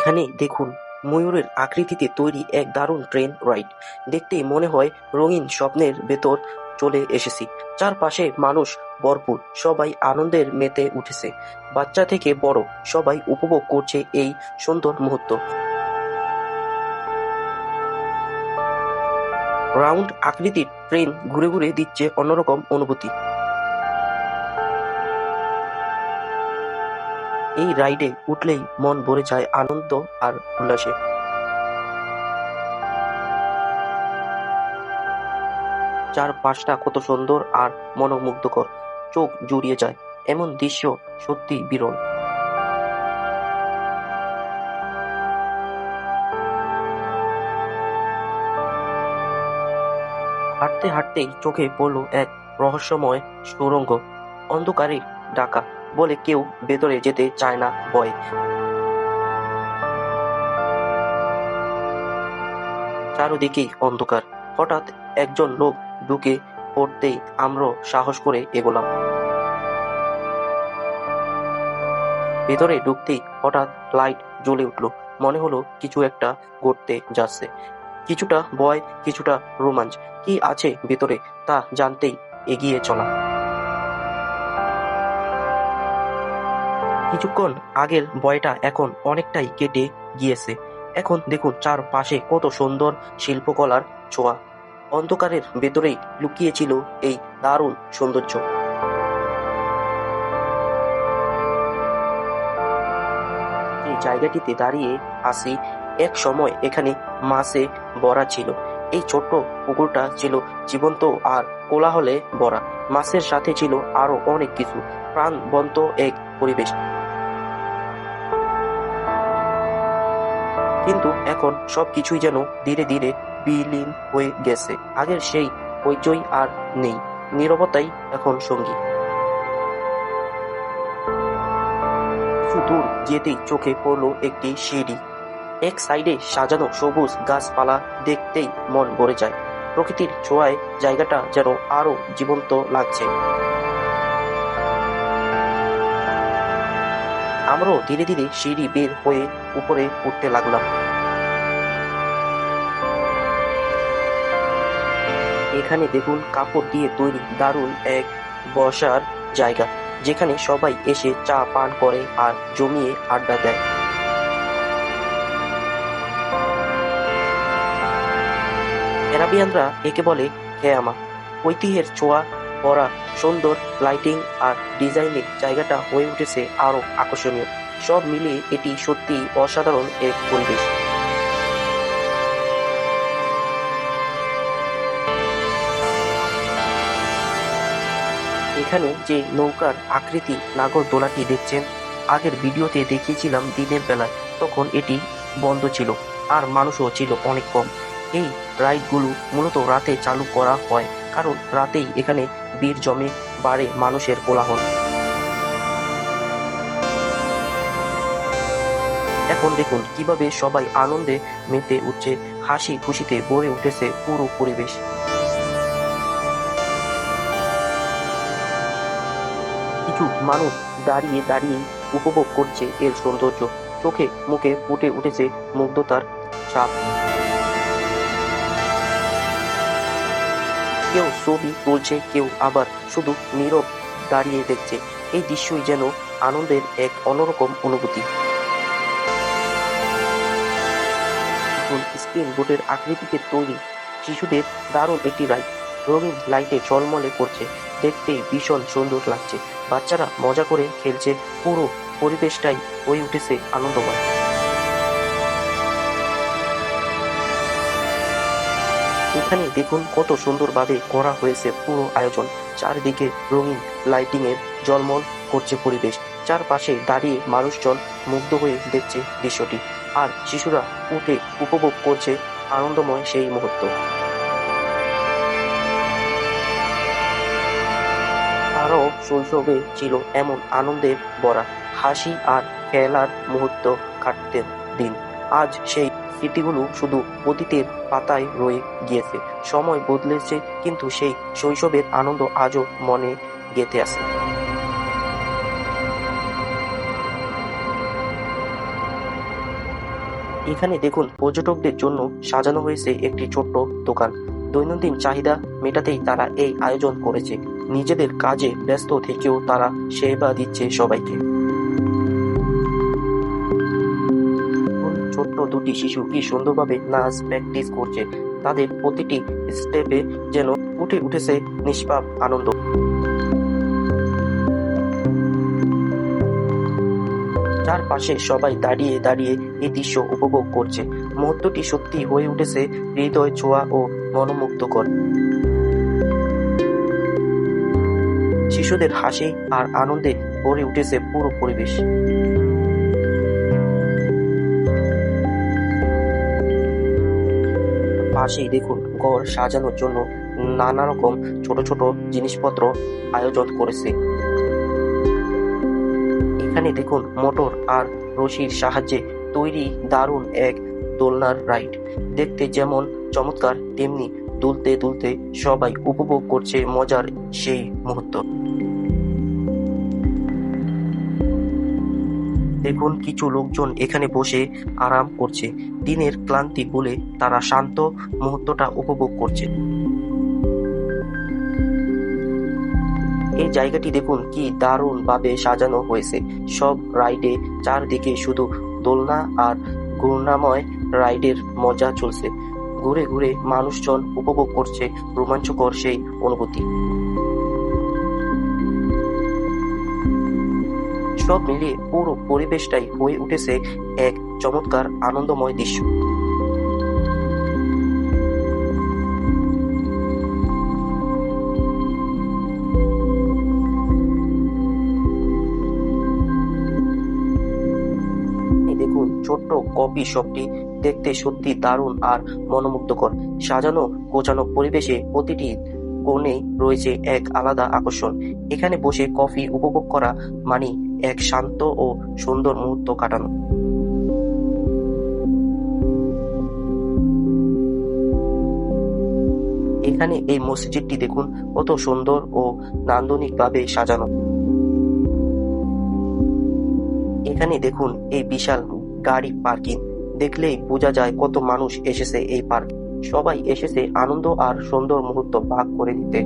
এখানে দেখুন, ময়ূরের আকৃতিতে তৈরি এক দারুণ ট্রেন রাইড। দেখতেই মনে হয় রঙিন স্বপ্নের ভেতর চলে এসেছি। চারপাশে মানুষ ভরপুর, সবাই আনন্দের মেতে উঠেছে। বাচ্চা থেকে বড় সবাই উপভোগ করছে এই সুন্দর মুহূর্ত। রাউন্ড আকৃতির ট্রেন ঘুরে ঘুরে দিচ্ছে অন্যরকম অনুভূতি। এই রাইডে উঠলেই মন ভরে যায় আনন্দ আর উল্লাসে। চারপাশটা কত সুন্দর আর মনোমুগ্ধকর, চোখ জুড়িয়ে যায়। এমন দৃশ্য সত্যি বিরল। হাঁটতে হাঁটতেই চোখে পড়ল এক রহস্যময় সুড়ঙ্গ। অন্ধকারে ঢাকা, বলে কেউ ভেতরে যেতে চায় না ভয়ে। চারদিকেই অন্ধকার। হঠাৎ একজন লোক ঢুকে পড়তেই আমরা সাহস করে এগোলাম। ভেতরে ঢুকতেই হঠাৎ লাইট জ্বলে উঠল। মনে হলো কিছু একটা ঘটতে যাচ্ছে। কিছুটা ভয়, কিছুটা রোমাঞ্চ। কি আছে ভেতরে তা জানতেই এগিয়ে চলা। কিছুক্ষণ আগের ভয়টা এখন অনেকটাই কেটে গিয়েছে। এখন দেখুন চারপাশে কত সুন্দর শিল্পকলার ছোঁয়া। অন্ধকারের ভেতরেই লুকিয়ে ছিল এই দারুণ সৌন্দর্য। যে জায়গাটিতে দাঁড়িয়ে আছি, এক সময় এখানে মাছে ভরা ছিল। এই ছোট্ট পুকুরটা ছিল জীবন্ত আর কোলাহলে ভরা। মাছের সাথে ছিল আরো অনেক কিছু, প্রাণবন্ত এক পরিবেশ। কিন্তু এখন সবকিছুই যেন ধীরে ধীরে বিলীন হয়ে গেছে। আগের সেই হইচই আর নেই। নীরবতাই এখন সঙ্গী। কিছু দূর যেতেই চোখে পড়ল একটি সিঁড়ি। এক সাইডে সাজানো সবুজ গাছপালা দেখতেই মন ভরে যায়। প্রকৃতির ছোঁয়ায় জায়গাটা যেন আরো জীবন্ত লাগছে। আমরাও ধীরে ধীরে সিঁড়ি বের হয়ে উপরে উঠতে লাগলাম। এখানে দেখুন কাপড় দিয়ে তৈরি দারুণ এক বসার জায়গা, যেখানে সবাই এসে চা পান করে আর জমিয়ে আড্ডা দেয়। অ্যারাবিয়ানরা একে বলে খেয়ামা। ঐতিহ্যের ছোঁয়া ভরা সুন্দর লাইটিং আর ডিজাইনে জায়গাটা হয়ে উঠেছে আরো আকর্ষণীয়। সব মিলিয়ে এটি সত্যি অসাধারণ এক পরিবেশ। এখানে যে নৌকার আকৃতি নাগরদোলাটি দেখছেন, আগের ভিডিওতে দেখিয়েছিলাম দিনের বেলায়, তখন এটি বন্ধ ছিল আর মানুষও ছিল অনেক কম। এই রাইডগুলো মূলত রাতে চালু করা হয়, কারণ রাতেই এখানে ভিড় জমে, বাড়ে মানুষের কোলাহল। এখন দেখুন কিভাবে সবাই আনন্দে মেতে উঠছে, হাসি খুশিতে ভরে উঠেছে পুরো পরিবেশ। কিছু মানুষ দাঁড়িয়ে দাঁড়িয়ে উপভোগ করছে এর সৌন্দর্য। চোখে মুখে ফুটে উঠেছে মুগ্ধতার ছাপ। কেউ ছবি তুলছে, কেউ আবার শুধু নীরব দাঁড়িয়ে দেখছে। এই দৃশ্যই যেন আনন্দের এক অন্যরকম অনুভূতি। স্পিন বোটের আকৃতিতে তৈরি শিশুদের দারুণ একটি রাইড। রঙিন লাইটে ঝলমলে করছে, দেখতেই ভীষণ সুন্দর লাগছে। বাচ্চারা মজা করে খেলছে, পুরো পরিবেশটাই হয়ে উঠেছে আনন্দময়। এখানে দেখুন কত সুন্দরভাবে করা হয়েছে পুরো আয়োজন। চারিদিকে রঙিন লাইটিং এর ঝলমল করছে পরিবেশ। চারপাশে দাঁড়িয়ে মানুষজন মুগ্ধ হয়ে দেখছে দৃশ্যটি, আর শিশুরা উঠে উপভোগ করছে আনন্দময় সেই মুহূর্ত। তারাও শৈশবে ছিল এমন আনন্দের ভরা, হাসি আর খেলার মুহূর্ত কাটতেন দিন। আজ সেই স্মৃতিগুলো শুধু অতীতের পাতায় রয়ে গিয়েছে। সময় বদলেছে, কিন্তু সেই শৈশবের আনন্দ আজও মনে গেঁথে আছে। এখানে দেখুন পর্যটকদের জন্য সাজানো হয়েছে একটি ছোট্ট দোকান। দৈনন্দিন চাহিদা মেটাতেই তারা এই আয়োজন করেছে। নিজেদের কাজে ব্যস্ত থেকেও তারা সেবা দিচ্ছে সবাইকে। ছোট্ট দুটি শিশু কি সুন্দরভাবে নাচ প্র্যাকটিস করছে। তাদের প্রতিটি স্টেপে যেন ফুটে উঠেছে নিষ্পাপ আনন্দ। চারপাশে সবাই দাঁড়িয়ে দাঁড়িয়ে এই দৃশ্য উপভোগ করছে। মুহূর্তটি সত্যি হয়ে উঠেছে হৃদয় ছোঁয়া ও মনোমুগ্ধকর। শিশুদের হাসি আর আনন্দে ভরে উঠেছে পুরো পরিবেশ। পাশেই দেখুন ঘর সাজানোর জন্য নানা রকম ছোট ছোট জিনিসপত্র আয়োজন করেছে। এখানে দেখুন মোটর আর রশির সাহায্যে তৈরি দারুণ এক দোলনার রাইড। দেখতে যেমন চমৎকার তেমনি দুলতে দুলতে সবাই উপভোগ করছে মজার সেই মুহূর্ত। দেখুন কিছু লোকজন এখানে বসে আরাম করছে। দিনের ক্লান্তি ভুলে তারা শান্ত মুহূর্তটা উপভোগ করছে। এই জায়গাটি দেখুন কি দারুণ ভাবে সাজানো হয়েছে। সব রাইডে চারদিকে শুধু দোলনা আর ঘূর্ণাময় রাইডের মজা চলছে। ঘুরে ঘুরে মানুষজন উপভোগ করছে রোমাঞ্চকর সেই অনুভূতি। সব মিলিয়ে পুরো পরিবেশটাই হয়ে উঠেছে এক চমৎকার আনন্দময় দৃশ্য। দেখুন ছোট্ট কফি শপটি দেখতে সত্যি দারুণ আর মনোমুগ্ধকর। সাজানো গোছানো পরিবেশে প্রতিটি কোণে রয়েছে এক আলাদা আকর্ষণ। এখানে বসে কফি উপভোগ করা মানে এক শান্ত ও সুন্দর মুহূর্ত কাটানো। এখানে এই মসজিদটি দেখুন কত সুন্দর ও নান্দনিকভাবে সাজানো। এখানে দেখুন এই বিশাল গাড়ি পার্কিং। দেখলেই বোঝা যায় কত মানুষ এসেছে এই পার্ক। সবাই এসেছে আনন্দ আর সুন্দর মুহূর্ত ভাগ করে দিতে।